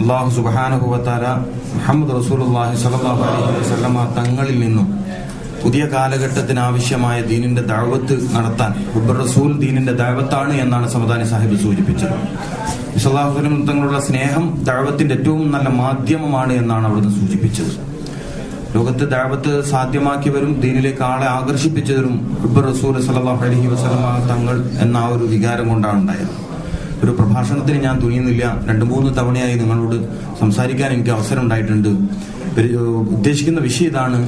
അല്ലാഹു സുബ്ഹാനഹു വ തആല മുഹമ്മദ് റസൂലുള്ളാഹി സ്വല്ലല്ലാഹു അലൈഹി വസല്ലമ തങ്ങളിൽ നിന്നും പുതിയ കാലഘട്ടത്തിന് ആവശ്യമായ ദീനിന്റെ ദഅവത്ത് നടത്താൻ ഹുബ്ബുർ റസൂൽ ദീനിന്റെ ദഅവത്താണ് എന്നാണ് സമദാനി സാഹിബ് സൂചിപ്പിച്ചത്. സല്ലല്ലാഹു അലൈഹി വസല്ലം തങ്ങളുള്ള സ്നേഹം ദഅവത്തിന്റെ ഏറ്റവും നല്ല മാധ്യമമാണ് എന്നാണ് അവിടുന്ന് സൂചിപ്പിച്ചത്. ലോകത്ത് ദഅവത്ത് സാധ്യമാക്കിയവരും ദീനിലേക്ക് ആളെ ആകർഷിപ്പിച്ചവരും ഹുബ്ബുർ റസൂൽ സല്ലല്ലാഹു അലൈഹി വസല്ലമ തങ്ങൾ എന്ന ആ ഒരു വികാരം കൊണ്ടാണ് ഉണ്ടായത്. ഒരു പ്രഭാഷണത്തിന് ഞാൻ തുനിയുന്നില്ല. 2-3 തവണയായി നിങ്ങളോട് സംസാരിക്കാൻ എനിക്ക് അവസരം ഉണ്ടായിട്ടുണ്ട്. ഉദ്ദേശിക്കുന്ന വിഷയം ഇതാണ്: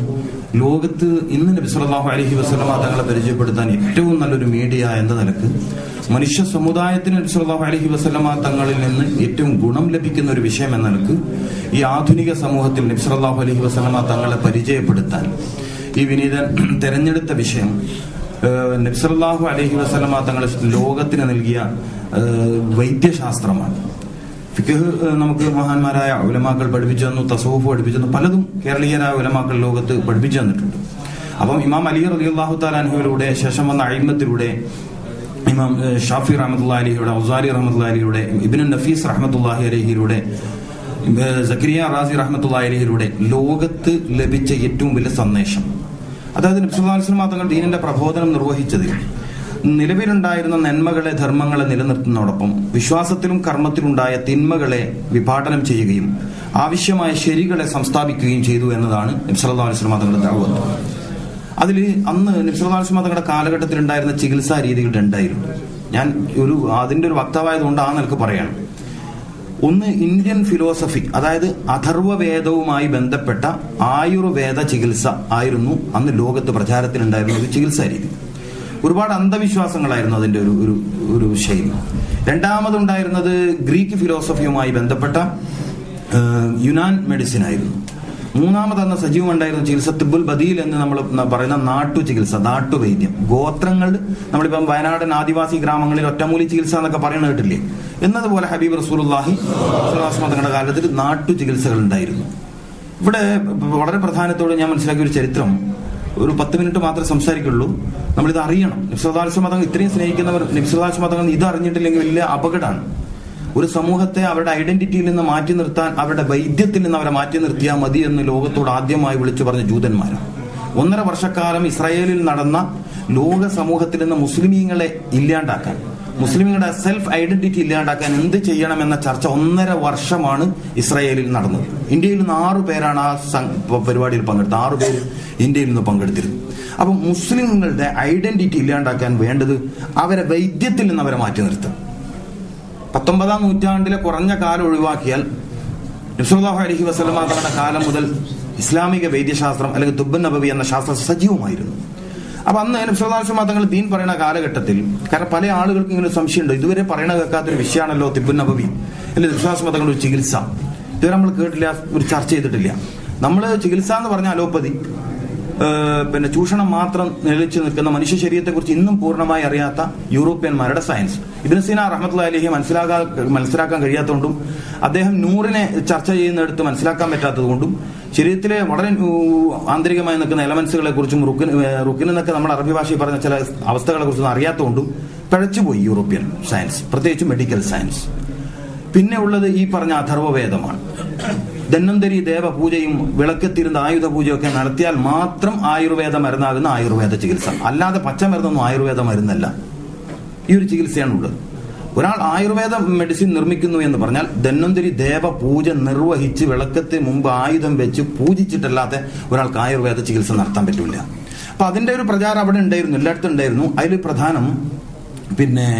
ലോകത്ത് ഇന്ന് നബി സല്ലല്ലാഹു അലൈഹി വസല്ലമ തങ്ങളെ പരിചയപ്പെടുത്താൻ ഏറ്റവും നല്ലൊരു മീഡിയ എന്ന നിലക്ക് മനുഷ്യ സമുദായത്തിന് നബി സല്ലല്ലാഹു അലൈഹി വസല്ലമ തങ്ങളിൽ നിന്ന് ഏറ്റവും ഗുണം ലഭിക്കുന്ന ഒരു വിഷയം എന്ന നിലക്ക് ഈ ആധുനിക സമൂഹത്തിൽ നബി സല്ലല്ലാഹു അലൈഹി വസല്ലമ തങ്ങളെ പരിചയപ്പെടുത്താൻ ഈ വിനീതൻ തെരഞ്ഞെടുത്ത വിഷയം നബി സല്ലല്ലാഹു അലൈഹി വസല്ലമ തങ്ങൾ ലോകത്തിന് നൽകിയ വൈദ്യശാസ്ത്രമാണ്. ഫിഖ് നമുക്ക് മഹാന്മാരായ ഉലമാക്കൾ പഠിപ്പിച്ചു തന്നു, തസവൂഫ് പഠിപ്പിച്ചു തന്നു, പലതും കേരളീയരായ ഉലമാക്കൾ ലോകത്ത് പഠിപ്പിച്ചു തന്നിട്ടുണ്ട്. അപ്പം ഇമാം അലി റളിയല്ലാഹു തആല അൻഹുവിലൂടെ, ശേഷം വന്ന അയിമ്മത്തിലൂടെ, ഇമാം ഷാഫി റഹ്മത്തുള്ളാഹി അലൈഹിയുടെ, ഔസാരി റഹ്മത്തുള്ളാഹി അലൈഹിയുടെ, ഇബ്നു നഫീസ് റഹ്മത്തുള്ളാഹി അലൈഹിയുടെ, സക്കരിയ റാസി റഹ്മത്തുള്ളാഹി അലൈഹിയുടെ ലോകത്ത് ലഭിച്ച ഏറ്റവും വലിയ സന്ദേശം, അതായത് നബി സല്ലല്ലാഹു അലൈഹി വസല്ലം തങ്ങൾ ദീനിന്റെ പ്രബോധനം നിർവഹിച്ചതിൽ നിലവിലുണ്ടായിരുന്ന നന്മകളെ, ധർമ്മങ്ങളെ നിലനിർത്തുന്നതോടൊപ്പം വിശ്വാസത്തിലും കർമ്മത്തിലുണ്ടായ തിന്മകളെ വിഭാടനം ചെയ്യുകയും ആവശ്യമായ ശരികളെ സംസ്ഥാപിക്കുകയും ചെയ്തു എന്നതാണ് നബി സല്ലല്ലാഹു അലൈഹി വസല്ലം തങ്ങളുടെ ദഅവത്ത്. അതിൽ അന്ന് നബി സല്ലല്ലാഹു അലൈഹി വസല്ലം തങ്ങളുടെ കാലഘട്ടത്തിൽ ഉണ്ടായിരുന്ന ചികിത്സാ രീതികൾ രണ്ടായിരുന്നു. ഞാൻ അതിന്റെ ഒരു വക്താവായതുകൊണ്ട് ആ നിലക്ക് പറയാണ്. ഒന്ന്, ഇന്ത്യൻ ഫിലോസഫി, അതായത് അഥർവവേദവുമായി ബന്ധപ്പെട്ട ആയുർവേദ ചികിത്സ ആയിരുന്നു അന്ന് ലോകത്ത് പ്രചാരത്തിലുണ്ടായിരുന്ന ഒരു ചികിത്സാ രീതി. ഒരുപാട് അന്ധവിശ്വാസങ്ങളായിരുന്നു അതിന്റെ ഒരു ശൈലി. രണ്ടാമതുണ്ടായിരുന്നത് ഗ്രീക്ക് ഫിലോസഫിയുമായി ബന്ധപ്പെട്ട യുനാൻ മെഡിസിൻ ആയിരുന്നു. മൂന്നാമതന്ന് സജീവമുണ്ടായിരുന്ന ചികിത്സ തിബ്ബുൽ ബദീൽ എന്ന് നമ്മൾ പറയുന്ന നാട്ടു ചികിത്സ, നാട്ടുവൈദ്യം. ഗോത്രങ്ങൾ, നമ്മളിപ്പം വയനാടൻ ആദിവാസി ഗ്രാമങ്ങളിൽ ഒറ്റമൂലി ചികിത്സ എന്നൊക്കെ പറയുന്നത് കേട്ടില്ലേ? എന്നതുപോലെ ഹബീബ് റസൂലുള്ളാഹി സ്വല്ലല്ലാഹു അലൈഹി വസല്ലം തങ്ങളുടെ കാലത്തിൽ നാട്ടു ചികിത്സകൾ ഉണ്ടായിരുന്നു. ഇവിടെ വളരെ പ്രധാനത്തോടെ ഞാൻ മനസ്സിലാക്കിയ ഒരു ചരിത്രം, ഒരു 10 മിനിറ്റ് മാത്രമേ സംസാരിക്കുള്ളൂ. നമ്മളിത് അറിയണം. നബി സല്ലല്ലാഹു അലൈഹി വസല്ലം തങ്ങൾ ഇത്രയും സ്നേഹിക്കുന്നവർ നബി സല്ലല്ലാഹു അലൈഹി വസല്ലം തങ്ങൾ ഇത് അറിഞ്ഞിട്ടില്ലെങ്കിൽ വലിയ അപകടമാണ്. ഒരു സമൂഹത്തെ അവരുടെ ഐഡന്റിറ്റിയിൽ നിന്ന് മാറ്റി നിർത്താൻ, അവരുടെ വൈദ്യത്തിൽ നിന്ന് അവരെ മാറ്റി നിർത്തിയാൽ മതി എന്ന് ലോകത്തോട് ആദ്യമായി വിളിച്ചു പറഞ്ഞ ജൂതന്മാരാണ്. 1.5 വർഷക്കാലം ഇസ്രായേലിൽ നടന്ന ലോക സമൂഹത്തിൽ നിന്ന് മുസ്ലിമീങ്ങളെ ഇല്ലാണ്ടാക്കാൻ, മുസ്ലിമുകളുടെ സെൽഫ് ഐഡന്റിറ്റി ഇല്ലാണ്ടാക്കാൻ എന്ത് ചെയ്യണമെന്ന ചർച്ച 1.5 വർഷമാണ് ഇസ്രായേലിൽ നടന്നത്. ഇന്ത്യയിൽ നിന്ന് 6 പേരാണ് ആ പരിപാടിയിൽ പങ്കെടുത്തത്. 6 പേര് ഇന്ത്യയിൽ നിന്ന് പങ്കെടുത്തിരുന്നു. അപ്പം മുസ്ലിങ്ങളുടെ ഐഡന്റിറ്റി ഇല്ലാണ്ടാക്കാൻ വേണ്ടത് അവരെ വൈദ്യത്തിൽ നിന്ന് അവരെ മാറ്റി നിർത്തും. 19-ാം നൂറ്റാണ്ടിലെ കുറഞ്ഞ കാലം ഒഴിവാക്കിയാൽ നബി സല്ലല്ലാഹു അലൈഹി വസല്ലമ തങ്ങളുടെ കാലം മുതൽ ഇസ്ലാമിക വൈദ്യശാസ്ത്രം അല്ലെങ്കിൽ തുബ്ബുൻ നബവി എന്ന ശാസ്ത്രം സജീവമായിരുന്നു. അപ്പൊ അന്ന് നബി സല്ലല്ലാഹു അലൈഹി വസല്ലം തങ്ങൾ ദീൻ പറയുന്ന കാലഘട്ടത്തിൽ, കാരണം പല ആളുകൾക്കും ഇങ്ങനെ സംശയമുണ്ട്, ഇതുവരെ പറയണ കേൾക്കാത്തൊരു വിഷയമാണല്ലോ തിബ്ബുൻ നബവി അല്ലെങ്കിൽ നബി സല്ലല്ലാഹു അലൈഹി വസല്ലം തങ്ങളുടെ ഒരു ചികിത്സ. ഇതുവരെ നമ്മൾ കേട്ടില്ല, ഒരു ചർച്ച ചെയ്തിട്ടില്ല. നമ്മൾ ചികിത്സ എന്ന് പറഞ്ഞ അലോപ്പതി, പിന്നെ ചൂഷണം മാത്രം നിലച്ചു നിൽക്കുന്ന മനുഷ്യ ശരീരത്തെ കുറിച്ച് ഇന്നും പൂർണ്ണമായി അറിയാത്ത യൂറോപ്യന്മാരുടെ സയൻസ്. ഇബ്നു സീന റഹ്മത്തുള്ളാഹി അലൈഹി മനസ്സിലാക്കാൻ കഴിയാത്തതുകൊണ്ടും അദ്ദേഹം നൂറിനെ ചർച്ച ചെയ്യുന്നിടത്ത് മനസ്സിലാക്കാൻ പറ്റാത്തതുകൊണ്ടും ശരീരത്തിലെ വളരെ ആന്തരികമായി നിൽക്കുന്ന എലമെന്റ്സുകളെ കുറിച്ചും റുക്കിൻ എന്നൊക്കെ നമ്മൾ അറബി ഭാഷയിൽ പറഞ്ഞ ചില അവസ്ഥകളെ കുറിച്ചൊന്നും അറിയാത്തതുകൊണ്ടും പിഴച്ചുപോയി യൂറോപ്യൻ സയൻസ്, പ്രത്യേകിച്ച് മെഡിക്കൽ സയൻസ്. പിന്നെ ഉള്ളത് ഈ പറഞ്ഞ അഥർവവേദമാണ്. ധന്വന്തരി ദേവപൂജയും വിളക്കെത്തിരുന്ന ആയുധ പൂജയൊക്കെ നടത്തിയാൽ മാത്രം ആയുർവേദ മരുന്നാകുന്ന ആയുർവേദ ചികിത്സ, അല്ലാതെ പച്ചമരുന്നൊന്നും ആയുർവേദ മരുന്നല്ല. ഈ ഒരു ചികിത്സയാണുള്ളത്. ഒരാൾ ആയുർവേദ മെഡിസിൻ നിർമ്മിക്കുന്നു എന്ന് പറഞ്ഞാൽ ധന്വന്തരി ദേവ പൂജ നിർവഹിച്ച് വിളക്കത്തിന് മുമ്പ് ആയുധം വെച്ച് പൂജിച്ചിട്ടല്ലാതെ ഒരാൾക്ക് ആയുർവേദ ചികിത്സ നടത്താൻ പറ്റില്ല. അപ്പൊ അതിന്റെ ഒരു പ്രചാരം അവിടെ ഉണ്ടായിരുന്നു, എല്ലായിടത്തും ഉണ്ടായിരുന്നു. അതിൽ പ്രധാനം പിന്നെ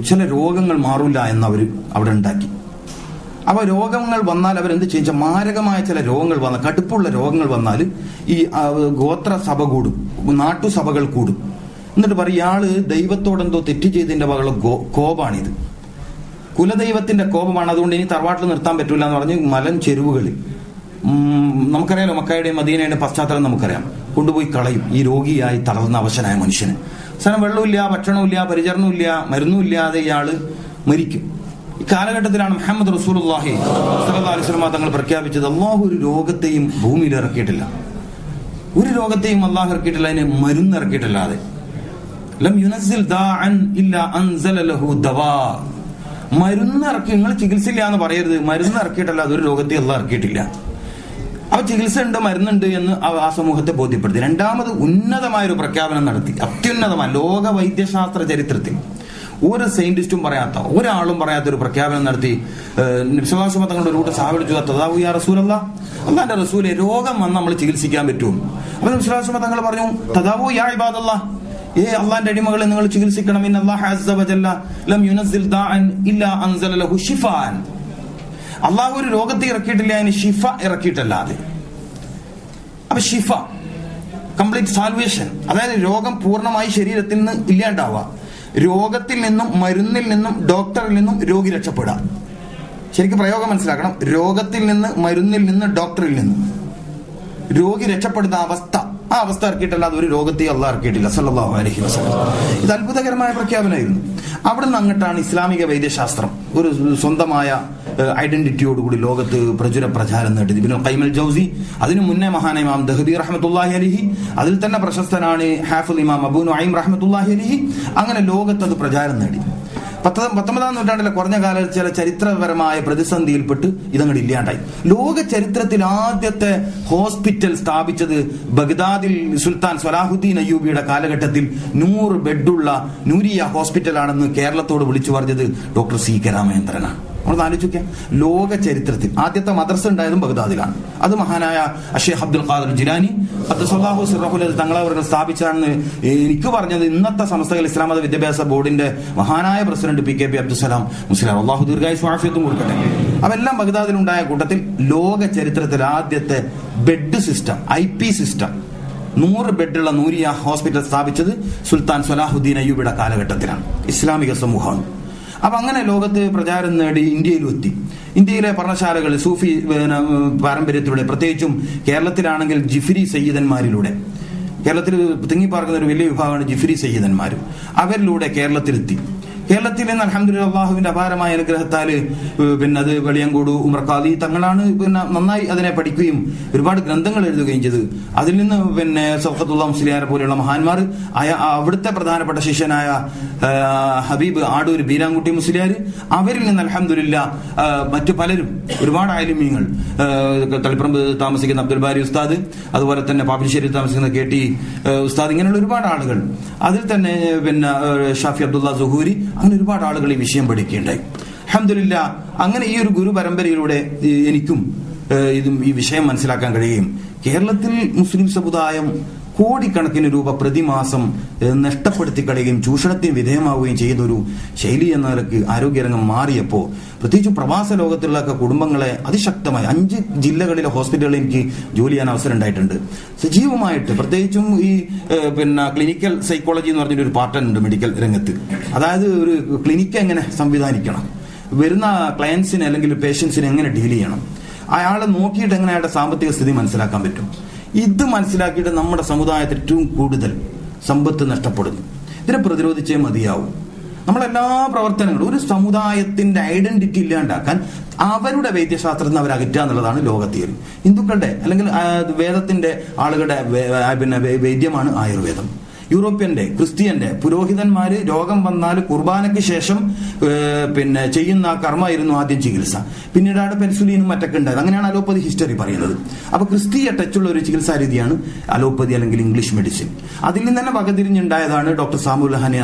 ചില രോഗങ്ങൾ മാറില്ല എന്നവർ അവിടെ ഉണ്ടാക്കി. അപ്പൊ രോഗങ്ങൾ വന്നാൽ അവരെന്ത് ചെയ്യിച്ചാൽ, മാരകമായ ചില രോഗങ്ങൾ വന്നാൽ, കടുപ്പുള്ള രോഗങ്ങൾ വന്നാൽ ഈ ഗോത്ര സഭ കൂടും, നാട്ടുസഭകൾ കൂടും. എന്നിട്ട് പറയും, ഇയാള് ദൈവത്തോടെന്തോ തെറ്റ് ചെയ്തതിന്റെ വകയുള്ള കോപാണിത്, കുലദൈവത്തിന്റെ കോപമാണ്, അതുകൊണ്ട് ഇനി തറവാട്ടിൽ നിർത്താൻ പറ്റൂല എന്ന് പറഞ്ഞ് മലൻ ചെരുവുകളിൽ, നമുക്കറിയാലോ മക്കയുടെയും മദീനയുടെയും പശ്ചാത്തലം നമുക്കറിയാം, കൊണ്ടുപോയി കളയും ഈ രോഗിയായി തളർന്ന അവശനായ മനുഷ്യന്. അവസാനം വെള്ളമില്ല, ഭക്ഷണമില്ല, പരിചരണമില്ല, മരുന്നുമില്ലാതെ ഇയാള് മരിക്കും. ഈ കാലഘട്ടത്തിലാണ് മുഹമ്മദ് റസൂലുള്ളാഹി സ്വല്ലല്ലാഹു അലൈഹി വസല്ലം തങ്ങൾ പ്രഖ്യാപിച്ചത്, അല്ലാഹു ഒരു രോഗത്തെയും ഭൂമിയിൽ ഇറക്കിയിട്ടില്ല, ഒരു രോഗത്തെയും അല്ലാഹു ഇറക്കിയിട്ടില്ല അതിന് മരുന്ന് ഇറക്കിയിട്ടില്ലാതെ. ലം യുനസ്സിൽ ദാഅൻ ഇല്ലാ അൻസല ലഹു ദവാ. മരുന്ന് ഇറക്കി, നിങ്ങൾ ചികിത്സ ഇല്ല എന്ന് പറയരുത്. മരുന്ന് ഇറക്കിയിട്ടല്ല, അതൊരു രോഗത്തെ അല്ലാഹ് ഇറക്കിയിട്ടില്ല. അപ്പൊ ചികിത്സ ഉണ്ട്, മരുന്നുണ്ട് എന്ന് ആ സമൂഹത്തെ ബോധ്യപ്പെടുത്തി. രണ്ടാമത് ഉന്നതമായൊരു പ്രഖ്യാപനം നടത്തി, അത്യുന്നതമായ ലോക വൈദ്യശാസ്ത്ര ചരിത്രത്തിൽ ഒരു സയന്റിസ്റ്റും പറയാത്ത, ഒരാളും പറയാത്ത ഒരു പ്രഖ്യാപനം നടത്തി. വിശ്വാസമ തങ്ങളുടെ ഒരു കൂട്ടം സഹാബത്ത് ചോദിച്ചു, തദാവു യാ റസൂലല്ലാഹ്, അല്ലാഹുവിന്റെ റസൂലെ, രോഗം വന്ന് നമ്മൾ ചികിത്സിക്കാൻ പറ്റും? അപ്പൊ വിശ്വാസമ തങ്ങൾ പറഞ്ഞു, തദാവു യാ ഇബാദല്ലാഹ്, അള്ളാന്റെ അടിമകളെ നിങ്ങൾ ചികിത്സിക്കണം. ഇന്നല്ലാഹ അസ്സ വജല്ല ലം യുനസ്സിൽ ദാഅൻ ഇല്ലാ അൻസല ലഹു ശിഫാൻ. അള്ളാഹു ഒരു രോഗത്തെ ഇറക്കിയിട്ടില്ല, അതിന് ഷിഫ ഇറക്കിയിട്ടല്ലാതെ. അപ്പൊ ഷിഫ, കംപ്ലീറ്റ് സാൽവേഷൻ, അതായത് രോഗം പൂർണ്ണമായി ശരീരത്തിൽ നിന്ന് ഇല്ലാണ്ടാവുക. രോഗത്തിൽ നിന്നും, മരുന്നിൽ നിന്നും, ഡോക്ടറിൽ നിന്നും രോഗി രക്ഷപ്പെടാം. ശരിക്കും പ്രയോഗം മനസ്സിലാക്കണം. രോഗത്തിൽ നിന്ന്, മരുന്നിൽ നിന്ന്, ഡോക്ടറിൽ നിന്നും രോഗി രക്ഷപ്പെടുന്ന അവസ്ഥ, ആ അവസ്ഥ ഇറക്കിയിട്ടല്ലാതെ ഒരു രോഗത്തെ അള്ളാഹ് ഇറക്കിയിട്ടില്ല സല്ലല്ലാഹു അലൈഹി വസല്ലം. ഇത് അത്ഭുതകരമായ പ്രഖ്യാപനമായിരുന്നു. അവിടെ നിന്ന് അങ്ങോട്ടാണ് ഇസ്ലാമിക വൈദ്യശാസ്ത്രം ഒരു സ്വന്തമായ ഐഡന്റിറ്റിയോടുകൂടി ലോകത്ത് പ്രചാരം നേടിയത്. ഇബ്നുൽ ഖയ്യിം അൽ ജൗസി, അതിനു മുന്നേ മഹാനായ ഇമാം ദഹബി റഹ്മത്തുള്ളാഹി അലൈഹി, അതിൽ തന്നെ പ്രശസ്തനാണ് ഹാഫിദ് ഇമാം അബൂ നുഐം റഹ്മത്തുള്ളാഹി അലൈഹി. അങ്ങനെ ലോകത്ത് അത് പ്രചാരം നേടി. 19-ാം നൂറ്റാണ്ടിലെ കുറഞ്ഞ കാലത്ത് ചില ചരിത്രപരമായ പ്രതിസന്ധിയിൽപ്പെട്ട് ഇതങ്ങോട്ട് ഇല്ലാണ്ടായി. ലോക ചരിത്രത്തിൽ ആദ്യത്തെ ഹോസ്പിറ്റൽ സ്ഥാപിച്ചത് ബഗ്ദാദിൽ സുൽത്താൻ സ്വലാഹുദ്ദീൻ അയ്യൂബിയുടെ കാലഘട്ടത്തിൽ 100 ബെഡുള്ള നൂരിയ ഹോസ്പിറ്റലാണെന്ന് കേരളത്തോട് വിളിച്ചു പറഞ്ഞത് ഡോക്ടർ സി കെ രാമചന്ദ്രനാണ്. നമ്മളൊന്ന് ആലോചിക്കാം, ലോക ചരിത്രത്തിൽ ആദ്യത്തെ മദ്രസ ഉണ്ടായതും ബഗ്ദാദിലാണ്. അത് മഹാനായ അഷേഖ് അബ്ദുൽ ഖാദിർ ജിലാനി ഖദ്ദസല്ലാഹു സിർറഹുൽ തങ്ങളവർ സ്ഥാപിച്ചാണെന്ന് എനിക്ക് പറഞ്ഞത് ഇന്നത്തെ സമസ്ത ഇസ്ലാം മത വിദ്യാഭ്യാസ ബോർഡിന്റെ മഹാനായ പ്രസിഡന്റ് പി അബ്ദുസലാം മുസ്ലിം, അള്ളാഹു ദീർഘായുസ്സും ആഫിയത്തും കൊടുക്കട്ടെ. അವೆല്ലാം ബഗ്ദാദിലുണ്ടായ കൂട്ടത്തിൽ ലോക ചരിത്രത്തിൽ ആദ്യത്തെ ബെഡ് സിസ്റ്റം, IP സിസ്റ്റം, 100 ബെഡുള്ള നൂരിയ ഹോസ്പിറ്റൽ സ്ഥാപിച്ചത് സുൽത്താൻ സ്വലാഹുദ്ദീൻ അയ്യൂബിയുടെ കാലഘട്ടത്തിലാണ്. ഇസ്ലാമിക സമൂഹമാണ്. അപ്പൊ അങ്ങനെ ലോകത്ത് പ്രചാരം നേടി ഇന്ത്യയിലും എത്തി. ഇന്ത്യയിലെ പർണശാലകൾ സൂഫി പാരമ്പര്യത്തിലൂടെ, പ്രത്യേകിച്ചും കേരളത്തിലാണെങ്കിൽ ജിഫ്രി സയ്യിദന്മാരിലൂടെ, കേരളത്തിൽ തിങ്ങിപ്പാർക്കുന്ന ഒരു വലിയ വിഭാഗമാണ് ജിഫ്രി സയ്യിദന്മാർ. അവരിലൂടെ കേരളത്തിലെത്തി. കേരളത്തിൽ നിന്ന് അൽഹംദുലില്ലാഹ് അല്ലാഹുവിന്റെ അപാരമായ അനുഗ്രഹത്താൽ അത് വെളിയങ്കോട് ഉമർ ഖാദി തങ്ങളാണ് നന്നായി അതിനെ പഠിക്കുകയും ഒരുപാട് ഗ്രന്ഥങ്ങൾ എഴുതുകയും ചെയ്ത്. അതിൽ നിന്ന് സൗഖത്തുള്ള മുസ്ലിയാരെ പോലെയുള്ള മഹാന്മാർ, അവിടുത്തെ പ്രധാനപ്പെട്ട ശിഷ്യനായ ഹബീബ് ആടൂർ ബീരാൻകുട്ടി മുസ്ലിയാർ, അവരിൽ നിന്ന് അൽഹംദുലില്ലാഹ് മറ്റു പലരും, ഒരുപാട് ആലിമീങ്ങൾ, തളിപ്പറമ്പ് താമസിക്കുന്ന അബ്ദുൽ ബാരി ഉസ്താദ്, അതുപോലെ തന്നെ പാപ്പിനിശ്ശേരി താമസിക്കുന്ന KT ഉസ്താദ്, ഇങ്ങനെയുള്ള ഒരുപാട് ആളുകൾ, അതിൽ തന്നെ ഷാഫി അബ്ദുള്ള സുഹൂരി, അങ്ങനെ ഒരുപാട് ആളുകൾ ഈ വിഷയം പഠിക്കുകയുണ്ടായി. അൽഹംദുലില്ലാഹ് അങ്ങനെ ഈ ഒരു ഗുരു പരമ്പരയിലൂടെ എനിക്കും ഇതും ഈ വിഷയം മനസ്സിലാക്കാൻ കഴിയുകയും കേരളത്തിൽ മുസ്ലിം സമുദായം കോടിക്കണക്കിന് രൂപ പ്രതിമാസം നഷ്ടപ്പെടുത്തി കളയുകയും ചൂഷണത്തിന് വിധേയമാവുകയും ചെയ്തൊരു ശൈലി എന്ന നിലക്ക് ആരോഗ്യരംഗം മാറിയപ്പോൾ, പ്രത്യേകിച്ച് പ്രവാസ ലോകത്തുള്ള കുടുംബങ്ങളെ അതിശക്തമായി 5 ജില്ലകളിലെ ഹോസ്പിറ്റലുകളിൽ എനിക്ക് ജോലി ചെയ്യാൻ അവസരം ഉണ്ടായിട്ടുണ്ട്. സജീവമായിട്ട്, പ്രത്യേകിച്ചും ഈ ക്ലിനിക്കൽ സൈക്കോളജി എന്ന് പറഞ്ഞൊരു പാർട്ടുണ്ട് മെഡിക്കൽ രംഗത്ത്. അതായത് ഒരു ക്ലിനിക്ക് എങ്ങനെ സംവിധാനിക്കണം, വരുന്ന ക്ലയൻസിനെ അല്ലെങ്കിൽ പേഷ്യൻസിനെ എങ്ങനെ ഡീൽ ചെയ്യണം, അയാളെ നോക്കിയിട്ട് എങ്ങനെ അയാളുടെ സാമ്പത്തിക സ്ഥിതി മനസ്സിലാക്കാൻ പറ്റും. ഇത് മനസ്സിലാക്കിയിട്ട് നമ്മുടെ സമുദായത്തിൽ ഏറ്റവും കൂടുതൽ സമ്പത്ത് നഷ്ടപ്പെടുന്നു. ഇതിനെ പ്രതിരോധിച്ചേ മതിയാവും. നമ്മളെല്ലാ പ്രവർത്തനങ്ങളും, ഒരു സമുദായത്തിന്റെ ഐഡന്റിറ്റി ഇല്ലാണ്ടാക്കാൻ അവരുടെ വൈദ്യശാസ്ത്രത്തിൽ നിന്ന് അവർ അകറ്റുക എന്നുള്ളതാണ് ലോക തിയറി. ഹിന്ദുക്കളുടെ അല്ലെങ്കിൽ വേദത്തിന്റെ ആളുകളുടെ വൈദ്യമാണ് ആയുർവേദം. യൂറോപ്യന്റെ, ക്രിസ്ത്യന്റെ പുരോഹിതന്മാര് രോഗം വന്നാൽ കുർബാനയ്ക്ക് ശേഷം ചെയ്യുന്ന കർമ്മമായിരുന്നു ആദ്യം ചികിത്സ. പിന്നീടാണ് പെൻസുലിനും മറ്റൊക്കെ ഉണ്ടായത്. അങ്ങനെയാണ് അലോപ്പതി ഹിസ്റ്ററി പറയുന്നത്. അപ്പൊ ക്രിസ്തീയ ടച്ചുള്ള ഒരു ചികിത്സാ രീതിയാണ് അലോപ്പതി അല്ലെങ്കിൽ ഇംഗ്ലീഷ് മെഡിസിൻ. അതിൽ നിന്ന് തന്നെ വകതിരിഞ്ഞുണ്ടായതാണ് ഡോക്ടർ സാമുൽ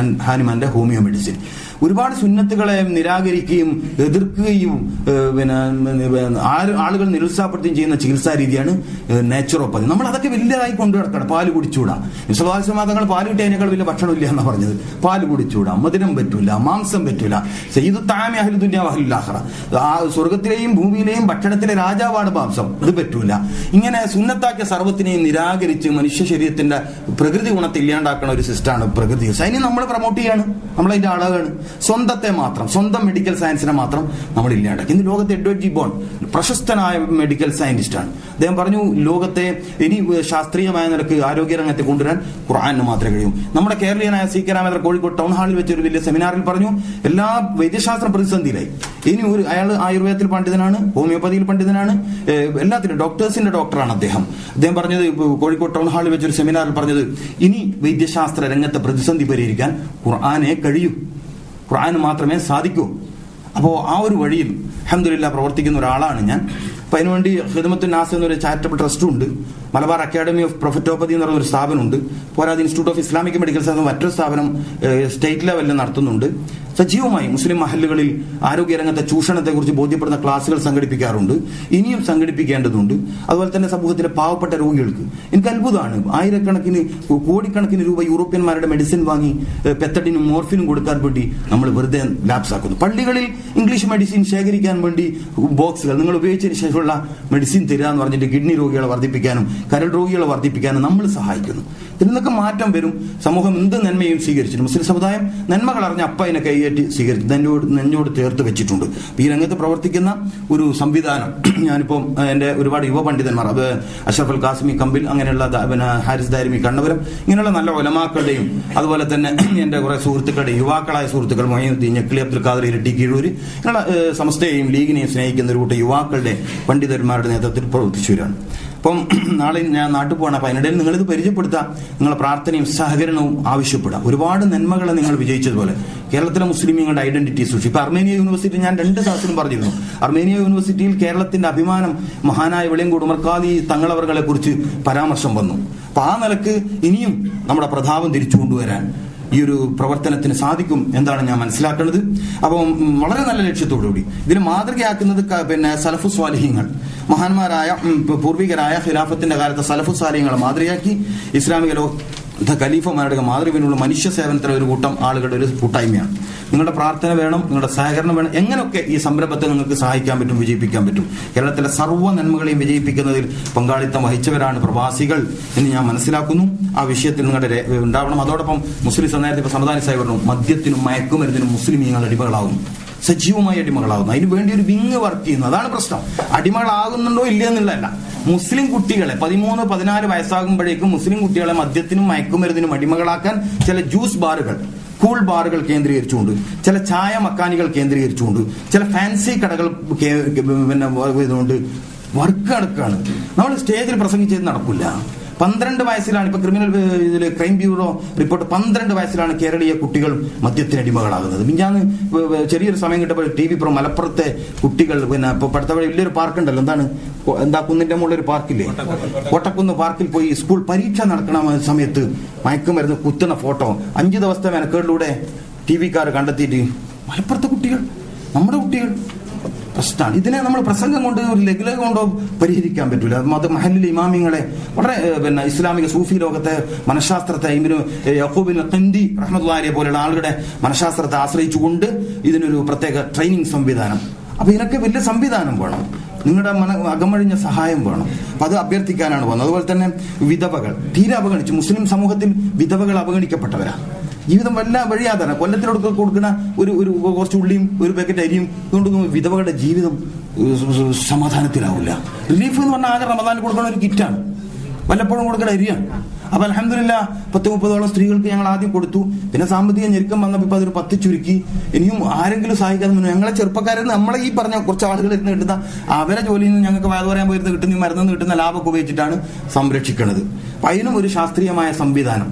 ഹാനിമാന്റെ ഹോമിയോ മെഡിസിൻ. ഒരുപാട് സുന്നത്തുകളെ നിരാകരിക്കുകയും എതിർക്കുകയും ആളുകൾ നിരുത്സാഹപ്പെടുത്തുകയും ചെയ്യുന്ന ചികിത്സാ രീതിയാണ് നാച്ചുറോപ്പതി. നമ്മൾ അതൊക്കെ വലിയതായി കൊണ്ടു നടക്കണം. പാല് കുടിച്ചൂടാ, വിശ്വാസമാതങ്ങൾ പാല് കിട്ടിയതിനേക്കാൾ വലിയ ഭക്ഷണം ഇല്ല എന്നാ പറഞ്ഞത്. പാല് കുടിച്ചൂടാ, മധുരം പറ്റൂല, മാംസം പറ്റൂല. സയ്യിദു തആമി അഹ്ലു ദുനിയ വഅഹ്ലുൽ ആഖിറ, ആ സ്വർഗത്തിലെയും ഭൂമിയിലെയും ഭക്ഷണത്തിലെ രാജാവാണ് മാംസം, ഇത് പറ്റൂല. ഇങ്ങനെ സുന്നത്താക്കിയ സർവ്വത്തിനെയും നിരാകരിച്ച് മനുഷ്യ ശരീരത്തിന്റെ പ്രകൃതി ഗുണത്തെ ഇല്ലാണ്ടാക്കുന്ന ഒരു സിസ്റ്റമാണ് പ്രകൃതി. അതിന് നമ്മൾ പ്രൊമോട്ട് ചെയ്യാണ്, നമ്മളതിന്റെ ആളുകളാണ്. സ്വന്തത്തെ മാത്രം, സ്വന്തം മെഡിക്കൽ സയൻസിനെ മാത്രം നമ്മൾ ഇല്ലാണ്ടാക്കി. ഇന്ന് ലോകത്തെ എഡ്വേർഡ് ജി ബോൺ പ്രശസ്തനായ മെഡിക്കൽ സയന്റിസ്റ്റാണ്. അദ്ദേഹം പറഞ്ഞു, ലോകത്തെ ഇനി ശാസ്ത്രീയമായ നിലക്ക് ആരോഗ്യരംഗത്തെ കൊണ്ടുവരാൻ ഖുർആനിന് മാത്രമേ കഴിയൂ. നമ്മുടെ കേരളീയനായ C K Ramachandran Kozhikode town ഹാളിൽ വെച്ച ഒരു വലിയ സെമിനാറിൽ പറഞ്ഞു, എല്ലാ വൈദ്യശാസ്ത്ര പ്രതിസന്ധിയിലായി. ഇനി അയാൾ ആയുർവേദത്തിൽ പണ്ഡിതനാണ്, ഹോമിയോപ്പതിയിൽ പണ്ഡിതനാണ്, എല്ലാത്തിനും ഡോക്ടേഴ്സിന്റെ ഡോക്ടറാണ് അദ്ദേഹം. അദ്ദേഹം പറഞ്ഞത്, കോഴിക്കോട് ടൗൺ ഹാളിൽ വെച്ചൊരു സെമിനാറിൽ പറഞ്ഞത്, ഇനി വൈദ്യശാസ്ത്ര രംഗത്തെ പ്രതിസന്ധി പരിഹരിക്കാൻ ഖുർആനെ കഴിയൂ, ഖുർആന് മാത്രമേ സാധിക്കൂ. അപ്പോൾ ആ ഒരു വഴിയിൽ അൽഹംദുലില്ലാഹ് പ്രവർത്തിക്കുന്ന ഒരാളാണ് ഞാൻ. അപ്പം അതിനുവേണ്ടി ഖിദ്മത്തുൻ നാസ് എന്നൊരു ചാരിറ്റബിൾ ട്രസ്റ്റും ഉണ്ട്. മലബാർ അക്കാഡമി ഓഫ് പ്രൊഫറ്റോപ്പതി എന്ന് പറയുന്ന ഒരു സ്ഥാപനമുണ്ട്. പോരാതെ institute of Islamic medical science മറ്റൊരു സ്ഥാപനം സ്റ്റേറ്റ് ലെവലിൽ നടത്തുന്നുണ്ട്. സജീവമായി മുസ്ലിം മഹല്ലുകളിൽ ആരോഗ്യരംഗത്തെ ചൂഷണത്തെക്കുറിച്ച് ബോധ്യപ്പെടുന്ന ക്ലാസുകൾ സംഘടിപ്പിക്കാറുണ്ട്. ഇനിയും സംഘടിപ്പിക്കേണ്ടതുണ്ട്. അതുപോലെ തന്നെ സമൂഹത്തിലെ പാവപ്പെട്ട രോഗികൾക്ക് എനിക്ക് അത്ഭുതമാണ്, ആയിരക്കണക്കിന് കോടിക്കണക്കിന് രൂപ യൂറോപ്യന്മാരുടെ മെഡിസിൻ വാങ്ങി പെത്തഡിനും മോർഫിനും കൊടുക്കാൻ വേണ്ടി നമ്മൾ വെറുതെ ലാപ്സ് ആക്കുന്നു. പള്ളികളിൽ ഇംഗ്ലീഷ് മെഡിസിൻ ശേഖരിക്കാൻ വേണ്ടി ബോക്സുകൾ നിങ്ങൾ ഉപയോഗിച്ചതിന് ശേഷമുള്ള മെഡിസിൻ തരിക എന്ന് പറഞ്ഞിട്ട് കിഡ്നി രോഗികളെ വർദ്ധിപ്പിക്കാനും കരൾ രോഗികളെ വർദ്ധിപ്പിക്കാനും നമ്മൾ സഹായിക്കുന്നു. ഇതിൽ നിന്നൊക്കെ മാറ്റം വരും. സമൂഹം എന്ത് നന്മയും സ്വീകരിച്ചിട്ടുണ്ട്. മുസ്ലിം സമുദായം നന്മകൾ അറിഞ്ഞ അപ്പ അതിനെ കൈയേറ്റി സ്വീകരിച്ചു, നെഞ്ചോട് ചേർത്ത് വെച്ചിട്ടുണ്ട്. ഈ രംഗത്ത് പ്രവർത്തിക്കുന്ന ഒരു സംവിധാനം ഞാനിപ്പോൾ എൻ്റെ ഒരുപാട് യുവ പണ്ഡിതന്മാർ, അത് അഷ്റഫ് അൽ ഖാസിമി കമ്പിൽ, അങ്ങനെയുള്ള ഹാരിസ് ദാരിമി കണ്ണപുരം, ഇങ്ങനെയുള്ള നല്ല ഉലമാക്കളുടെയും അതുപോലെ തന്നെ എൻ്റെ കുറെ സുഹൃത്തുക്കളുടെയും യുവാക്കളായ സുഹൃത്തുക്കൾ മൊയ്നുദ്ദീൻ, ഞെക്കിളി അബ്ദുൽ ഖാദർ ഇരട്ടി കീഴൂര്, ഇങ്ങനെയുള്ള സമസ്തയെയും ലീഗിനെയും സ്നേഹിക്കുന്ന ഒരു കൂട്ടം യുവാക്കളുടെ പണ്ഡിതന്മാരുടെ നേതൃത്വത്തിൽ പ്രവർത്തിച്ചവരാണ്. അപ്പം നാളെ ഞാൻ നാട്ടിൽ പോകണം. അപ്പം അതിനിടയിൽ നിങ്ങളിത് പരിചയപ്പെടുത്താം, നിങ്ങളെ പ്രാർത്ഥനയും സഹകരണവും ആവശ്യപ്പെടാം. ഒരുപാട് നന്മകളെ നിങ്ങൾ വിജയിച്ചതുപോലെ കേരളത്തിലെ മുസ്ലിമീങ്ങളുടെ ഐഡന്റിറ്റി സൂക്ഷിച്ചു. ഇപ്പം അർമേനിയ യൂണിവേഴ്സിറ്റി ഞാൻ 2 ദിവസത്തിലും പറഞ്ഞിരുന്നു. അർമേനിയ യൂണിവേഴ്സിറ്റിയിൽ കേരളത്തിന്റെ അഭിമാനം മഹാനായ വെളിയങ്കോട് ഉമർ ഖാദി തങ്ങളവറുകളെ കുറിച്ച് പരാമർശം വന്നു. അപ്പം ആ നിലക്ക് ഇനിയും നമ്മുടെ പ്രതാപം തിരിച്ചു കൊണ്ടുവരാൻ ഈ ഒരു പ്രവർത്തനത്തിന് സാധിക്കും എന്നാണ് ഞാൻ മനസ്സിലാക്കുന്നത്. അപ്പം വളരെ നല്ല ലക്ഷ്യത്തോടുകൂടി ഇതിന് മാതൃകയാക്കുന്നത് പിന്നെ സലഫു സ്വാലിഹീങ്ങൾ, മഹാന്മാരായ പൂർവികരായ ഖിലാഫത്തിന്റെ കാലത്തെ സലഫു സ്വാലിഹീങ്ങളെ മാതൃകയാക്കി ഇസ്ലാമിക ഖലീഫമാരുടെ മാതൃകയിലുള്ള മനുഷ്യ സേവനത്തിലെ ഒരു കൂട്ടം ആളുകളുടെ ഒരു കൂട്ടായ്മയാണ്. നിങ്ങളുടെ പ്രാർത്ഥന വേണം, നിങ്ങളുടെ സഹകരണം വേണം. എങ്ങനെയൊക്കെ ഈ സംരംഭത്തെ നിങ്ങൾക്ക് സഹായിക്കാൻ പറ്റും, വിജയിപ്പിക്കാൻ പറ്റും. കേരളത്തിലെ സർവ്വ നന്മകളെയും വിജയിപ്പിക്കുന്നതിൽ പങ്കാളിത്തം വഹിച്ചവരാണ് പ്രവാസികൾ എന്ന് ഞാൻ മനസ്സിലാക്കുന്നു. ആ വിഷയത്തിൽ നിങ്ങളുടെ ഉണ്ടാവണം. അതോടൊപ്പം മുസ്ലിം നേരത്തെ സമാധാന സാഹിബ് പറഞ്ഞു, മദ്യത്തിനും മയക്കുമരുന്നിനും മുസ്ലിമീങ്ങൾ അടിമകളാകും, സജീവമായി അടിമകളാകുന്നു. അതിന് വേണ്ടി ഒരു വിങ് വർക്ക് ചെയ്യുന്നു. അതാണ് പ്രശ്നം. അടിമകളാകുന്നുണ്ടോ ഇല്ല എന്നുള്ളതല്ല. മുസ്ലിം കുട്ടികളെ 13-14 വയസ്സാകുമ്പോഴേക്കും മുസ്ലിം കുട്ടികളെ മദ്യത്തിനും മയക്കുമരുന്നിനും അടിമകളാക്കാൻ ചില ജ്യൂസ് ബാറുകൾ, കൂൾ ബാറുകൾ കേന്ദ്രീകരിച്ചുകൊണ്ട്, ചില ചായ മക്കാനികൾ കേന്ദ്രീകരിച്ചുകൊണ്ട്, ചില ഫാൻസി കടകൾ പിന്നെ ഇതുകൊണ്ട് വർക്ക് നടക്കുകയാണ്. നമ്മൾ സ്റ്റേജിൽ പ്രസംഗിച്ചത് നടക്കില്ല. 12 വയസ്സിലാണ് ഇപ്പൊ ക്രിമിനൽ ഇതിൽ ക്രൈം ബ്യൂറോ റിപ്പോർട്ട്, 12 വയസ്സിലാണ് കേരളീയ കുട്ടികൾ മദ്യത്തിന് അടിമകളാകുന്നത്. മിഞ്ഞാന്ന് ചെറിയൊരു സമയം കിട്ടപ്പോൾ TV പ്രോ മലപ്പുറത്തെ കുട്ടികൾ പിന്നെ ഇപ്പൊ അടുത്ത വഴി വലിയൊരു പാർക്ക് ഉണ്ടല്ലോ, എന്താ കുന്നിന്റെ മുകളിൽ ഒരു പാർക്കില്ലേ, കോട്ടക്കുന്ന് പാർക്കിൽ പോയി സ്കൂൾ പരീക്ഷ നടക്കണ സമയത്ത് മയക്കുമരുന്ന് കുത്തുന്ന ഫോട്ടോ 5 ദിവസത്തെ മെനക്കേടിലൂടെ TV-ക്കാർ കണ്ടെത്തിയിട്ട് മലപ്പുറത്തെ കുട്ടികൾ, നമ്മുടെ കുട്ടികൾ പ്രശ്നമാണ്. ഇതിനെ നമ്മൾ പ്രസംഗം കൊണ്ട് ഒരു ലഘുലത കൊണ്ടോ പരിഹരിക്കാൻ പറ്റൂല. മഹല്ലിലെ ഇമാമിങ്ങളെ വളരെ പിന്നെ ഇസ്ലാമിക സൂഫി ലോകത്തെ മനഃശാസ്ത്രത്തെ യഖൂബിൻ ഖിന്ദി റഹ്മത്തുള്ളാഹിയെ പോലെയുള്ള ആളുകളുടെ മനഃശാസ്ത്രത്തെ ആശ്രയിച്ചുകൊണ്ട് ഇതിനൊരു പ്രത്യേക ട്രെയിനിങ് സംവിധാനം, അപ്പൊ ഇതിനൊക്കെ വലിയ സംവിധാനം വേണം. നിങ്ങളുടെ അകമഴിഞ്ഞ സഹായം വേണം. അപ്പൊ അത് അഭ്യർത്ഥിക്കാനാണ് പോകുന്നത്. അതുപോലെ തന്നെ വിധവകൾ തീരെ അവഗണിച്ചു. മുസ്ലിം സമൂഹത്തിൽ വിധവകൾ അവഗണിക്കപ്പെട്ടവരാണ്. ജീവിതം വല്ല വഴിയാതാണ്. കൊല്ലത്തിനോട് കൊടുക്കുന്ന ഒരു കുറച്ച് ഉള്ളിയും ഒരു പാക്കറ്റ് അരിയും ഇതുകൊണ്ട് വിധവകളുടെ ജീവിതം സമാധാനത്തിലാവില്ല. റിലീഫ് എന്ന് പറഞ്ഞാൽ ആകെ റമദാനിൽ കൊടുക്കുന്ന ഒരു കിറ്റാണ്, വല്ലപ്പോഴും കൊടുക്കുന്ന അരിയാണ്. അപ്പൊ അൽഹംദുലില്ലാഹ് 10-30ഓളം സ്ത്രീകൾക്ക് ഞങ്ങൾ ആദ്യം കൊടുത്തു. പിന്നെ സാമ്പത്തിക ഞെരുക്കം വന്നപ്പോൾ ഇപ്പൊ അതൊരു 10 ചുരുക്കി. ഇനിയും ആരെങ്കിലും സഹായിക്കാതെ ഞങ്ങളെ ചെറുപ്പക്കാരിൽ നിന്ന് നമ്മളെ ഈ പറഞ്ഞ കുറച്ച് ആളുകൾ ഇരുന്ന് കിട്ടുന്ന അവരെ ജോലിയിൽ നിന്ന് ഞങ്ങൾക്ക് വയത് പറയാൻ പോയിരുന്ന് കിട്ടുന്ന മരുന്ന് കിട്ടുന്ന ലാഭമൊക്കെ ഉപയോഗിച്ചിട്ടാണ് സംരക്ഷിക്കുന്നത്. അപ്പൊ അതിനും ഒരു ശാസ്ത്രീയമായ സംവിധാനം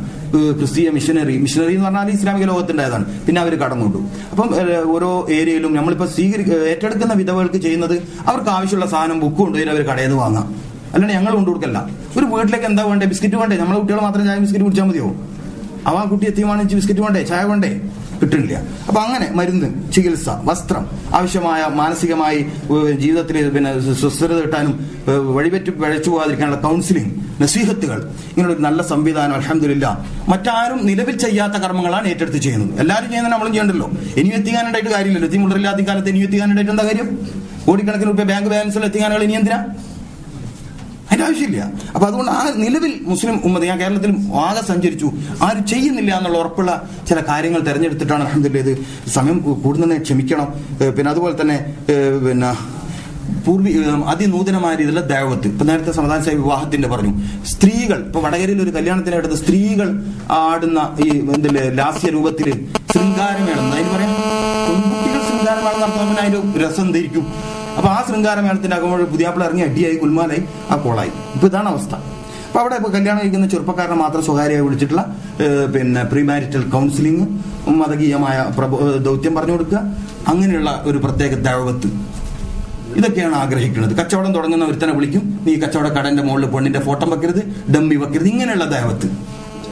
ക്രിസ്തീയ മിഷനറി എന്ന് പറഞ്ഞാൽ ഇസ്ലാമിക ലോകത്തിൻ്റെതാണ്. പിന്നെ അവർ കടം കൊണ്ടു. അപ്പം ഓരോ ഏരിയയിലും നമ്മളിപ്പോൾ ഏറ്റെടുക്കുന്ന വിധവകൾക്ക് ചെയ്യുന്നത് അവർക്ക് ആവശ്യമുള്ള സാധനം ബുക്ക് കൊണ്ടുപോയി അവർ കടയിൽ നിന്ന് വാങ്ങാം, അല്ലാണ്ട് ഞങ്ങൾ കൊണ്ടു കൊടുക്കല്ല. ഒരു വീട്ടിലേക്ക് എന്താ വേണ്ടേ? ബിസ്ക്കറ്റ് വേണ്ടേ? നമ്മളെ കുട്ടികൾ മാത്രം ചായ ബിസ്ക്കറ്റ് കുടിച്ചാൽ മതിയോ? അവ കുട്ടി എത്തിയുമാണ് ബിസ്ക്കറ്റ് വേണ്ടേ, ചായ വേണ്ടേ? കിട്ടുന്നില്ല. അപ്പൊ അങ്ങനെ മരുന്ന്, ചികിത്സ, വസ്ത്രം, ആവശ്യമായ മാനസികമായി ജീവിതത്തിൽ പിന്നെ സ്വസ്ഥത കിട്ടാനും വഴിച്ചു പോകാതിരിക്കാനുള്ള കൗൺസിലിംഗ്, നസീഹത്തുകൾ, ഇങ്ങനെ ഒരു നല്ല സംവിധാനം അൽഹംദുലില്ലാഹ് മറ്റാരും നിലവിൽ ചെയ്യാത്ത കർമ്മങ്ങളാണ് ഏറ്റെടുത്ത് ചെയ്യുന്നത്. എല്ലാവരും ചെയ്യുന്നത് നമ്മളും ചെയ്യണ്ടല്ലോ. ഇനി എത്തിക്കാനായിട്ട് കാര്യമില്ലല്ലോ. എത്തിമുള്ളല്ലാത്ത കാലത്ത് ഇനി എത്തിക്കാനായിട്ട് എന്താ കാര്യം? കോടിക്കണക്കിന് രൂപ ബാങ്ക് ബാലൻസിൽ എത്തിക്കാനുകൾ ഇനി എന്തിനാ? അതിന്റെ ആവശ്യമില്ല. അപ്പൊ അതുകൊണ്ട് ആ നിലവിൽ മുസ്ലിം ഉമ്മത്ത്, ഞാൻ കേരളത്തിൽ ആകെ സഞ്ചരിച്ചു, ആരും ചെയ്യുന്നില്ല എന്നുള്ള ഉറപ്പുള്ള ചില കാര്യങ്ങൾ തെരഞ്ഞെടുത്തിട്ടാണ് അൽഹംദുലില്ലാഹ്. ഇത് സമയം കൂടുന്നതിനെ ക്ഷമിക്കണം. പിന്നെ അതുപോലെ തന്നെ പിന്നെ അതിനൂതനമായ രീതിയിലുള്ള ദഅവത്ത്. ഇപ്പൊ നേരത്തെ സമാധാന സാഹിബ് വിവാഹത്തിന്റെ പറഞ്ഞു. സ്ത്രീകൾ ഇപ്പൊ വടകരയിൽ ഒരു കല്യാണത്തിനടുത്ത് സ്ത്രീകൾ ആടുന്ന ഈ എന്തില്ലേ ലാസ്യ രൂപത്തില് ശൃംഗാരമേളം, അതിന് പറയാം പെൺകുട്ടികൾ ശൃംഗാരമേളം നടത്തുമ്പോൾ അതിന്റെ രസം ധരിക്കും. അപ്പൊ ആ ശൃംഗാരമേളത്തിന്റെ അകമ്പോൾ പുതിയാപ്പിള ഇറങ്ങി അടിയായി, കുൽമാലായി, ആ കോളായി. ഇപ്പൊ ഇതാണ് അവസ്ഥ. അപ്പോൾ അവിടെ കല്യാണം കഴിക്കുന്ന ചെറുപ്പക്കാരനെ മാത്രം സ്വകാര്യമായി വിളിച്ചിട്ടുള്ള പിന്നെ പ്രീ മാരിറ്റൽ കൗൺസിലിംഗ്, മതകീയമായ ദൗത്യം പറഞ്ഞു കൊടുക്കുക, അങ്ങനെയുള്ള ഒരു പ്രത്യേക ദഅവത്ത്, ഇതൊക്കെയാണ് ആഗ്രഹിക്കുന്നത്. കച്ചവടം തുടങ്ങുന്ന ഒരുത്തനെ വിളിക്കും, നീ കച്ചവട കടന്റെ മുകളിൽ പെണ്ണിന്റെ ഫോട്ടോ വെക്കരുത്, ഡമ്മി വെക്കരുത്, ഇങ്ങനെയുള്ള ദഅവത്ത്,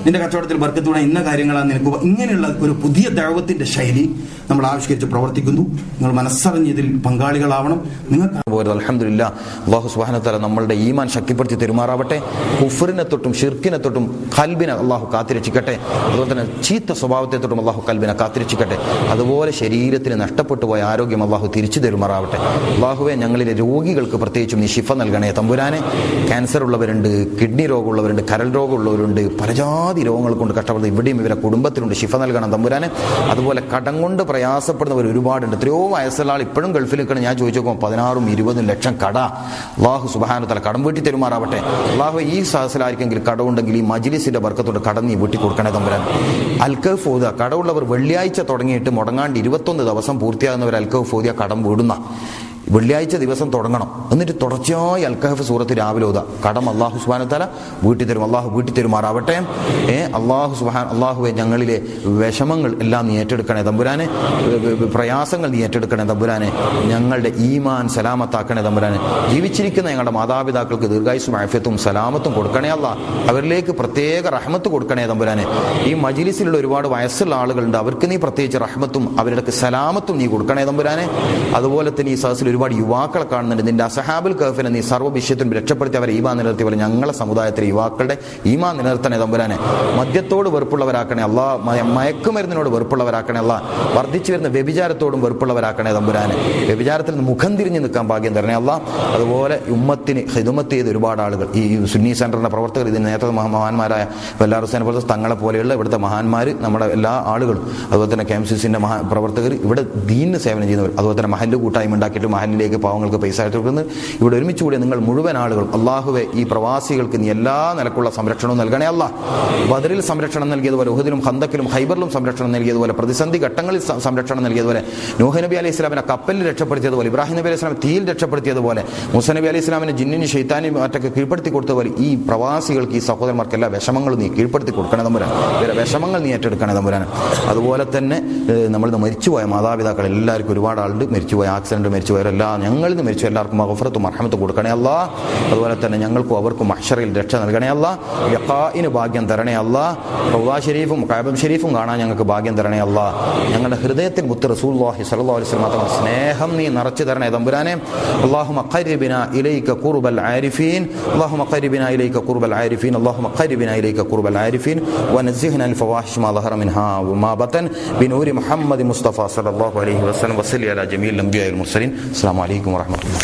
നിന്റെ കച്ചവടത്തിൽ ബർക്കത്ത് വേണം, ഇന്ന കാര്യങ്ങളാണ് നിനക്ക്, ഇങ്ങനെയുള്ള ഒരു പുതിയ ദഅവത്തിന്റെ ശൈലി നമ്മൾ ആവിഷ്കരിച്ച് പ്രവർത്തിക്കുന്നു. നിങ്ങൾ മനസ്സറിഞ്ഞ് ഇതിൽ പങ്കാളികളാവണം. നിങ്ങൾക്ക് അൽഹംദുലില്ലാ, അല്ലാഹു സുബ്ഹാനഹു വ തആല നമ്മളുടെ ഈമാൻ ശക്തിപ്പെടുത്തി തെരുമാറാവട്ടെ. കുഫറിനെ തൊട്ടും ഷിർക്കിനെ തൊട്ടും കൽബിനെ അല്ലാഹു കാത്തിരക്ഷിക്കട്ടെ. അതുപോലെ തന്നെ ചീത്ത സ്വഭാവത്തെ തൊട്ടും അല്ലാഹു കൽബിനെ കാത്തിരക്ഷിക്കട്ടെ. അതുപോലെ ശരീരത്തിന് നഷ്ടപ്പെട്ടു പോയ ആരോഗ്യം അല്ലാഹു തിരിച്ചു തെരുമാറാവട്ടെ. അല്ലാഹുവേ, ഞങ്ങളിലെ രോഗികൾക്ക് പ്രത്യേകിച്ചും നീ ശിഫ നൽകണേ തമ്പുരാനെ. ക്യാൻസർ ഉള്ളവരുണ്ട്, കിഡ്നി രോഗമുള്ളവരുണ്ട്, കരൾ രോഗമുള്ളവരുണ്ട്, പലജാതി രോഗങ്ങൾ കൊണ്ട് കഷ്ടപ്പെടുന്നത് ഇവിടെയും ഇവരെ കുടുംബത്തിലുണ്ട്. ശിഫ നൽകണം തമ്പുരാനെ. അതുപോലെ കടം കൊണ്ട് പ്രയാസപ്പെടുന്നവർ ഒരുപാടുണ്ട്. എത്രയോ വയസ്സുള്ള ആൾ ഇപ്പോഴും ഗൾഫിൽ നിൽക്കണം. ഞാൻ ചോദിച്ചു നോക്കുമ്പോൾ 16-20 ലക്ഷം കട. അല്ലാഹു സുബ്ഹാനഹു വ തആല കടം വീട്ടി തെരുമാറാവട്ടെ. അല്ലാഹു ഈ സഹസിലായിരിക്കെങ്കിൽ കടമുണ്ടെങ്കിൽ ഈ മജ്ലിസിന്റെ ബർക്കത്തോട് കടം നീ വീട്ടി കൊടുക്കണേ തമ്പുരാൻ. അൽകഹഫ് ഓതുക. കടമുള്ളവർ വെള്ളിയാഴ്ച തുടങ്ങിയിട്ട് മുടങ്ങാണ്ട് 21 ദിവസം പൂർത്തിയാകുന്നവർ അൽകഹഫ് ഓതിയ കടം വീടുന്ന. വെള്ളിയാഴ്ച ദിവസം തുടങ്ങണം. എന്നിട്ട് തുടർച്ചയായി അൽകഹഫ് സൂറത്ത് രാവിലെ ഓതാ. കടം അല്ലാഹു സുബ്ഹാനഹു വ തആല വീട്ടി തരും. അല്ലാഹു വീട്ടി തരുമാറാവട്ടെ. അല്ലാഹുവെ, ഞങ്ങളിലെ വിഷമങ്ങൾ എല്ലാം നീ ഏറ്റെടുക്കണേ തമ്പുരാനെ. പ്രയാസങ്ങൾ നീ ഏറ്റെടുക്കണേ തമ്പുരാനെ. ഞങ്ങളുടെ ഈമാൻ സലാമത്താക്കണേ തമ്പുരാനെ. ജീവിച്ചിരിക്കുന്ന ഞങ്ങളുടെ മാതാപിതാക്കൾക്ക് ദീർഘായുസ്സും ആഫിയത്തും സലാമത്തും കൊടുക്കണേ അല്ലാ. അവരിലേക്ക് പ്രത്യേക റഹ്മത്ത് കൊടുക്കണേ തമ്പുരാനെ. ഈ മജ്ലിസിലുള്ള ഒരുപാട് വയസ്സുള്ള ആളുകളുണ്ട്, അവർക്ക് നീ പ്രത്യേകിച്ച് റഹ്മത്തും അവരുടെ സലാമത്തും നീ കൊടുക്കണേ തമ്പുരാനെ. അതുപോലെ തന്നെ ഈ സദസ്സിൽ ഒരുപാട് യുവാക്കളെ കാണുന്നുണ്ട്. നിന്റെ അസഹാബുൽ കഹ്ഫിനെ നീ സർവ്വ വിഷയത്തിലും രക്ഷപ്പെടുത്തി അവരെ ഈമാൻ നിലനിർത്തി പോലെ ഞങ്ങളെ സമുദായത്തിലെ യുവാക്കളുടെ ഈമാൻ നിലനിർത്തണേ തമ്പുരാനെ. മദ്യത്തോട് വെറുപ്പുള്ളവരാക്കണേ അല്ലാ. മയക്കുമരുന്നിനോട് വെറുപ്പുള്ളവരാക്കണേ അല്ലാ. വർദ്ധിച്ചു വരുന്ന വ്യഭിചാരത്തോടും വെറുപ്പുള്ളവരാക്കണേ തമ്പുരാനെ. വ്യഭിചാരത്തിൽ നിന്ന് മുഖം തിരിഞ്ഞു നിൽക്കാൻ ഭാഗ്യം തരണേ അല്ലാ. അതുപോലെ ഉമ്മത്തിന് ഹിദ്മത്ത് ചെയ്ത ഒരുപാട് ആളുകൾ, ഈ സുന്നി സെന്ററിന്റെ പ്രവർത്തകർ, ഇതിന് നേരത്തെ മഹാന്മാരായ വല്ലാർ ഹുസൈൻ പോലത്തെ തങ്ങളെ പോലെയുള്ള ഇവിടുത്തെ മഹാന്മാർ, നമ്മുടെ എല്ലാ ആളുകളും, അതുപോലെ തന്നെ KMCCന്റെ പ്രവർത്തകർ, ഇവിടെ ദീനിന് സേവനം ചെയ്യുന്നവർ, അതുപോലെ തന്നെ മഹല്ല് കൂട്ടായ്മ ഉണ്ടാക്കിയിട്ട് മഹലിലേക്ക് പാവങ്ങൾക്ക് പൈസ ആയിട്ട് കൊടുക്കുന്നത്, ഇവിടെ ഒരുമിച്ച് കൂടി നിങ്ങൾ മുഴുവൻ ആളുകൾ അല്ലാഹുവെ ഈ പ്രവാസികൾക്ക് നീ എല്ലാ നിലക്കുള്ള സംരക്ഷണവും നൽകണേ അല്ലാ. ബദറിൽ സംരക്ഷണം നൽകിയതുപോലെ, ഉഹദിലും ഖന്തക്കിലും ഹൈബറിലും സംരക്ഷണം നൽകിയതുപോലെ, പ്രതിസന്ധി ഘട്ടങ്ങളിൽ സംരക്ഷണം നൽകിയതുപോലെ, നൂഹ് നബി അലൈഹി ഇസ്ലാമിനെ കപ്പലിൽ രക്ഷപ്പെടുത്തിയതുപോലെ, ഇബ്രാഹിം നബി അലൈഹി ഇസ്ലാമിനെ തീയിൽ രക്ഷപ്പെടുത്തിയതുപോലെ, മൂസ നബി അലൈഹി ഇസ്ലാമിനെ ജിന്നിനും ശൈത്താനും മറ്റൊക്കെ കീഴ്പ്പെടുത്തി കൊടുത്തതുപോലെ ഈ പ്രവാസികൾക്ക്, ഈ സഹോദരന്മാർക്ക് എല്ലാ വിഷമങ്ങളും നീ കീഴ്പ്പെടുത്തി കൊടുക്കണേ തമ്പുരാൻ. ഇവരെ വിഷമങ്ങൾ നീ ഏറ്റെടുക്കണേ തമ്പുരാൻ. അതുപോലെ തന്നെ നമ്മൾ മരിച്ചുപോയ മാതാപിതാക്കൾ എല്ലാവർക്കും ഒരുപാട് ആളുണ്ട്. മരിച്ചുപോയ ആക്സിഡന്റ് മരിച്ചുപോയവരെല്ലാം, ഞങ്ങളിൽ നിന്ന് മരിച്ചു എല്ലാവർക്കും മഗ്ഫിറത്തും മർഹമത്തും കൊടുക്കണേ അല്ലാ. അതുപോലെ തന്നെ ഞങ്ങൾക്കും അവർക്കും മഹ്ശറിൽ രക്ഷ നൽകണേ അല്ലാ. ലിഖാഇന് ഭാഗ്യം തരണേ അല്ലാ. റൗള ശരീഫും കഅബ ശരീഫും കാണാൻ ഞങ്ങൾക്ക് ഭാഗ്യം തരണേ അല്ലാ. ഞങ്ങളുടെ ഹൃദയത്തിൽ മുത്ത് റസൂലുള്ളാഹി സ്വല്ലല്ലാഹു അലൈഹി വസല്ലം മാത്രം സ്നേഹം നീ നിറച്ചു തരണേ തമ്പുരാനെ. അല്ലാഹുമ്മ ഖർബിനാ ഇലൈക ഖുർബൽ ആരിഫീൻ. അല്ലാഹുമ്മ ഖർബിനാ ഇലൈക ഖുർബൽ ആരിഫീൻ. അല്ലാഹുമ്മ ഖർബിനാ ഇലൈക ഖുർബൽ ആരിഫീൻ വനസ്സിഹ്നാ അൽ ഫവാഹിഷ് മാ ളഹറ മിൻഹാ വമാ ബതൻ ബിനൂരി മുഹമ്മദ് മുസ്തഫ സ്വല്ലല്ലാഹു അലൈഹി വസല്ലം. വസല്ലി അലാ ജമീൽ അംബിയാഇൽ മുർസലീൻ. അസ്സലാമു അലൈക്കും വറഹ്മത്തുള്ളാഹി.